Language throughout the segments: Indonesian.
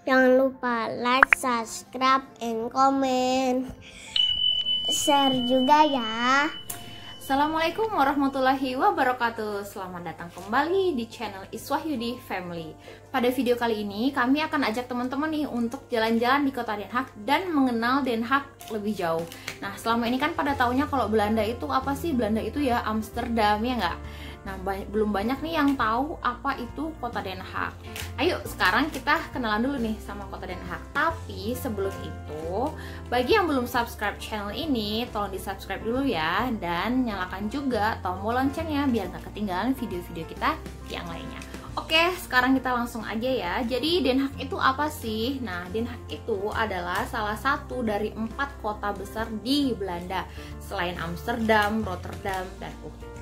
Jangan lupa like, subscribe, and comment. Share juga ya. Assalamualaikum warahmatullahi wabarakatuh. Selamat datang kembali di channel Iswahyudi Family. Pada video kali ini kami akan ajak teman-teman nih untuk jalan-jalan di kota Den Haag dan mengenal Den Haag lebih jauh. Nah, selama ini kan pada taunya kalau Belanda itu apa sih? Belanda itu ya Amsterdam, ya nggak? Nah, belum banyak nih yang tahu apa itu kota Den Haag. Ayo sekarang kita kenalan dulu nih sama kota Den Haag. Tapi sebelum itu, bagi yang belum subscribe channel ini, tolong di subscribe dulu ya. Dan nyalakan juga tombol loncengnya biar nggak ketinggalan video-video kita yang lainnya. Oke, sekarang kita langsung aja ya. Jadi Den Haag itu apa sih? Nah, Den Haag itu adalah salah satu dari 4 kota besar di Belanda selain Amsterdam, Rotterdam,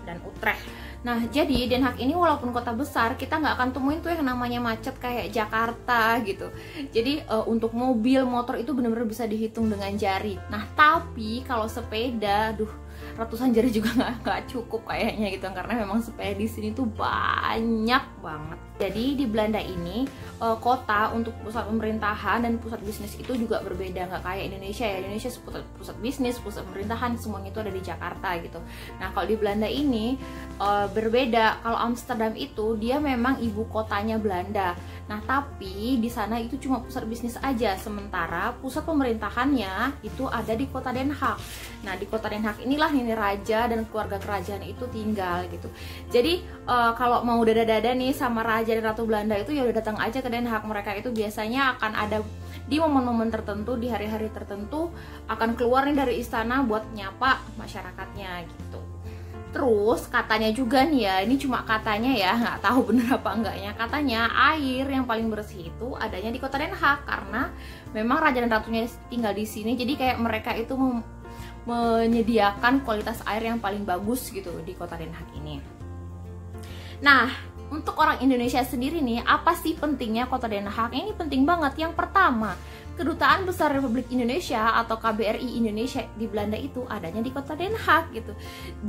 dan Utrecht. Nah, jadi Den Haag ini walaupun kota besar, kita nggak akan temuin tuh yang namanya macet kayak Jakarta gitu. Jadi untuk mobil, motor itu bener-bener bisa dihitung dengan jari. Nah, tapi kalau sepeda, ratusan jari juga nggak cukup kayaknya gitu, karena memang sepeda di sini tuh banyak banget. Jadi di Belanda ini kota untuk pusat pemerintahan dan pusat bisnis itu juga berbeda, nggak kayak Indonesia ya. Indonesia pusat bisnis, pusat pemerintahan semuanya itu ada di Jakarta gitu. Nah, kalau di Belanda ini berbeda. Kalau Amsterdam itu dia memang ibu kotanya Belanda. Nah, tapi di sana itu cuma pusat bisnis aja, sementara pusat pemerintahannya itu ada di kota Den Haag. Nah, di kota Den Haag inilah ini raja dan keluarga kerajaan itu tinggal gitu. Jadi kalau mau dada-dada nih sama raja dan ratu Belanda itu ya udah datang aja ke Den Haag. Mereka itu biasanya akan ada di momen-momen tertentu, di hari-hari tertentu akan keluar nih dari istana buat nyapa masyarakatnya gitu. Terus katanya juga nih ya, ini cuma katanya ya, nggak tahu bener apa enggaknya. Katanya air yang paling bersih itu adanya di kota Den Haag karena memang raja dan ratunya tinggal di sini. Jadi kayak mereka itu menyediakan kualitas air yang paling bagus gitu di kota Den Haag ini. Nah, untuk orang Indonesia sendiri nih, apa sih pentingnya kota Den Haag? Ini penting banget. Yang pertama, Kedutaan Besar Republik Indonesia atau KBRI Indonesia di Belanda itu adanya di kota Den Haag gitu.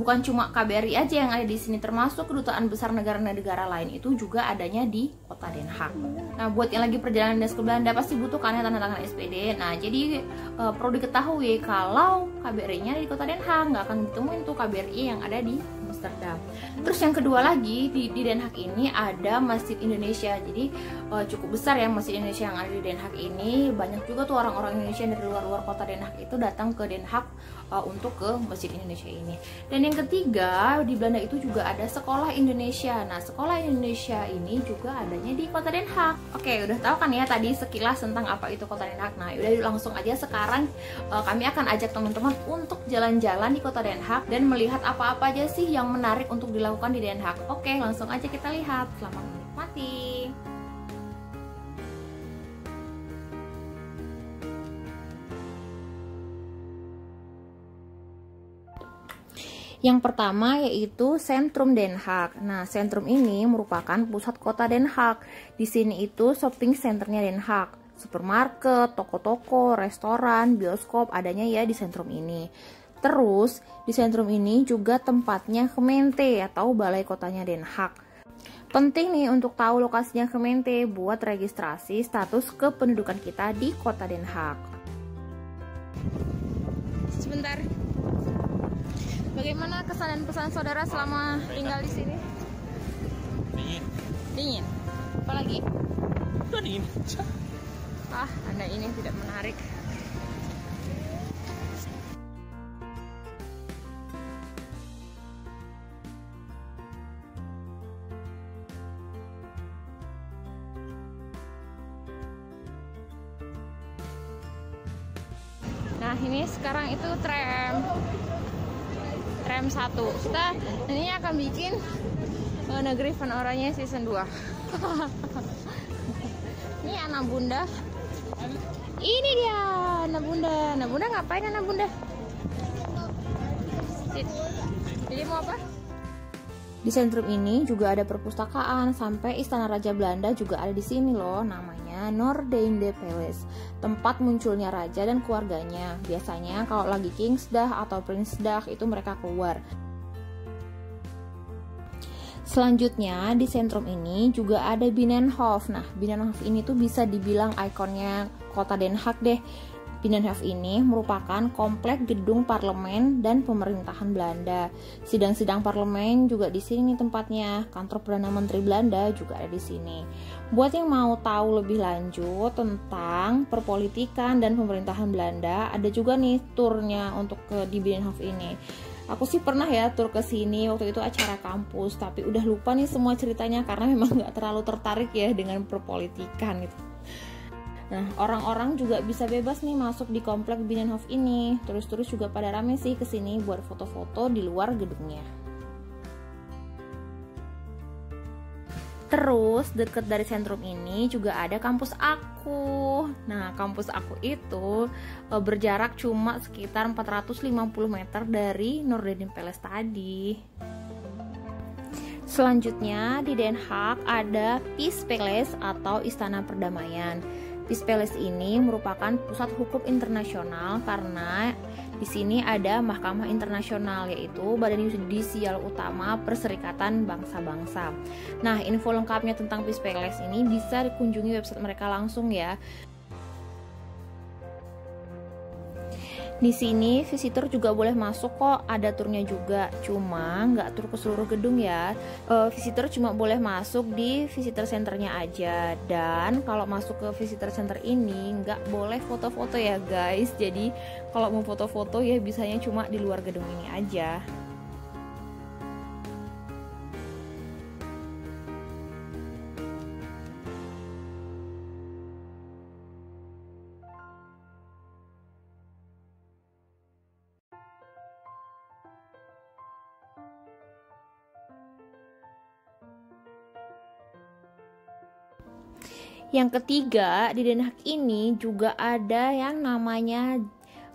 Bukan cuma KBRI aja yang ada di sini, termasuk kedutaan besar negara-negara lain itu juga adanya di kota Den Haag. Nah, buat yang lagi perjalanan dinas ke Belanda pasti butuh kan tanda tangan SPD. Nah, jadi perlu diketahui kalau KBRI-nya di kota Den Haag, nggak akan ditemuin tuh KBRI yang ada di Amsterdam. Terus yang kedua lagi di Den Haag ini ada Masjid Indonesia. Jadi cukup besar ya Masjid Indonesia yang ada di Den Haag ini. Banyak juga tuh orang-orang Indonesia dari luar-luar kota Den Haag itu datang ke Den Haag untuk ke Masjid Indonesia ini. Dan yang ketiga, di Belanda itu juga ada Sekolah Indonesia. Nah, Sekolah Indonesia ini juga adanya di kota Den Haag. Oke, udah tahu kan ya tadi sekilas tentang apa itu kota Den Haag. Nah, udah langsung aja sekarang kami akan ajak teman-teman untuk jalan-jalan di kota Den Haag dan melihat apa-apa aja sih yang menarik untuk dilakukan di Den Haag. Oke, langsung aja kita lihat. Selamat menikmati. Yang pertama yaitu Sentrum Den Haag. Nah, sentrum ini merupakan pusat kota Den Haag. Di sini itu shopping centernya Den Haag. Supermarket, toko-toko, restoran, bioskop adanya ya di sentrum ini. Terus, di sentrum ini juga tempatnya Gemeente atau balai kotanya Den Haag. Penting nih untuk tahu lokasinya Gemeente buat registrasi status kependudukan kita di kota Den Haag. Sebentar. Bagaimana kesan dan pesan saudara selama tinggal di sini? Dingin. Dingin. Apalagi? Udah dingin. Anda ini tidak menarik. Nah, ini sekarang itu tram 1. Kita ini akan bikin Negeri Van Oranje season 2. Ini anak bunda. Ini dia anak bunda. Anak bunda ngapain anak bunda? Jadi mau apa? Di sentrum ini juga ada perpustakaan, sampai istana Raja Belanda juga ada di sini loh, namanya Noordeinde Palace, tempat munculnya raja dan keluarganya. Biasanya kalau lagi Kingsdag atau Prinsdag itu mereka keluar. Selanjutnya di sentrum ini juga ada Binnenhof. Nah, Binnenhof ini tuh bisa dibilang ikonnya kota Den Haag deh. Binnenhof ini merupakan komplek gedung parlemen dan pemerintahan Belanda. Sidang-sidang parlemen juga di sini nih tempatnya. Kantor Perdana Menteri Belanda juga ada di sini. Buat yang mau tahu lebih lanjut tentang perpolitikan dan pemerintahan Belanda, ada juga nih turnya untuk di Binnenhof ini. Aku sih pernah ya tur ke sini, waktu itu acara kampus, tapi udah lupa nih semua ceritanya karena memang nggak terlalu tertarik ya dengan perpolitikan gitu. Nah, orang-orang juga bisa bebas nih masuk di komplek Binnenhof ini. Terus juga pada rame sih kesini buat foto-foto di luar gedungnya. Terus deket dari sentrum ini juga ada kampus aku. Nah, kampus aku itu berjarak cuma sekitar 450 meter dari Noordeinde Palace tadi. Selanjutnya di Den Haag ada Peace Palace atau Istana Perdamaian. Peace Palace ini merupakan pusat hukum internasional karena di sini ada Mahkamah Internasional, yaitu badan yudisial utama Perserikatan Bangsa-Bangsa. Nah, info lengkapnya tentang Peace Palace ini bisa dikunjungi website mereka langsung ya. Di sini visitor juga boleh masuk kok, ada turnya juga, cuma nggak tur ke seluruh gedung ya. Visitor cuma boleh masuk di visitor centernya aja, dan kalau masuk ke visitor center ini nggak boleh foto-foto ya guys. Jadi kalau mau foto-foto ya bisanya cuma di luar gedung ini aja. Yang ketiga, di Den Haag ini juga ada yang namanya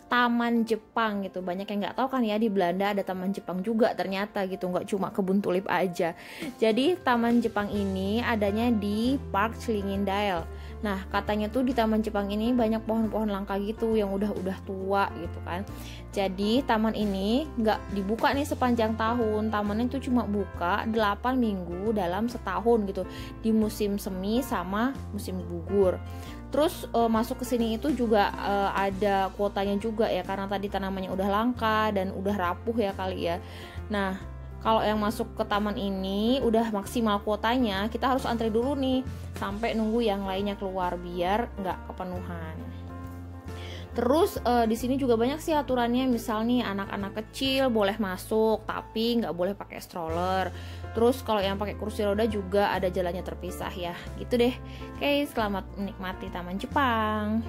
Taman Jepang gitu. Banyak yang nggak tahu kan ya, di Belanda ada Taman Jepang juga ternyata gitu, nggak cuma kebun tulip aja. Jadi Taman Jepang ini adanya di Park Slingendale. Nah, katanya tuh di Taman Jepang ini banyak pohon-pohon langka gitu yang udah tua gitu kan. Jadi taman ini nggak dibuka nih sepanjang tahun. Tamannya itu cuma buka 8 minggu dalam setahun gitu, di musim semi sama musim gugur. Terus masuk ke sini itu juga ada kuotanya juga ya, karena tadi tanamannya udah langka dan udah rapuh ya kali ya. Nah, kalau yang masuk ke taman ini udah maksimal kuotanya, kita harus antri dulu nih sampai nunggu yang lainnya keluar biar nggak kepenuhan. Terus di sini juga banyak sih aturannya, misal nih anak-anak kecil boleh masuk tapi nggak boleh pakai stroller. Terus kalau yang pakai kursi roda juga ada jalannya terpisah ya, gitu deh. Oke, selamat menikmati Taman Jepang.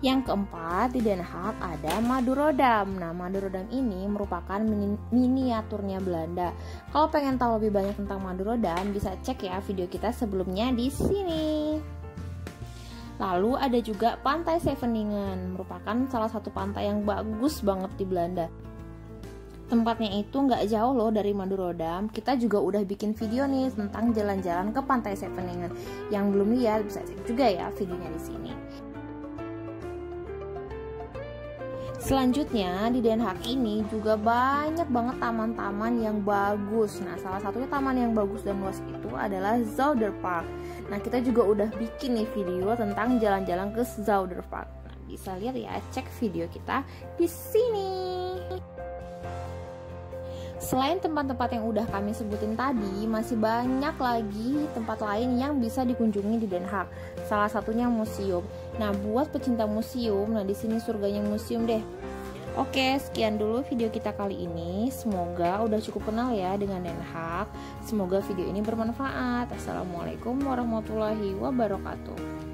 Yang keempat, di Den Haag ada Madurodam. Nah, Madurodam ini merupakan miniaturnya Belanda. Kalau pengen tahu lebih banyak tentang Madurodam, bisa cek ya video kita sebelumnya di sini. Lalu ada juga Pantai Scheveningen, merupakan salah satu pantai yang bagus banget di Belanda. Tempatnya itu nggak jauh loh dari Madurodam. Kita juga udah bikin video nih tentang jalan-jalan ke Pantai Scheveningen. Yang belum lihat bisa cek juga ya videonya di sini. Selanjutnya di Den Haag ini juga banyak banget taman-taman yang bagus. Nah, salah satunya taman yang bagus dan luas itu adalah Zuiderpark. Nah, kita juga udah bikin nih video tentang jalan-jalan ke Zuiderpark. Nah, bisa lihat ya, cek video kita di sini. Selain tempat-tempat yang udah kami sebutin tadi, masih banyak lagi tempat lain yang bisa dikunjungi di Den Haag. Salah satunya museum. Nah, buat pecinta museum, nah di sini surganya museum deh. Oke, sekian dulu video kita kali ini. Semoga udah cukup kenal ya dengan Den Haag. Semoga video ini bermanfaat. Assalamualaikum warahmatullahi wabarakatuh.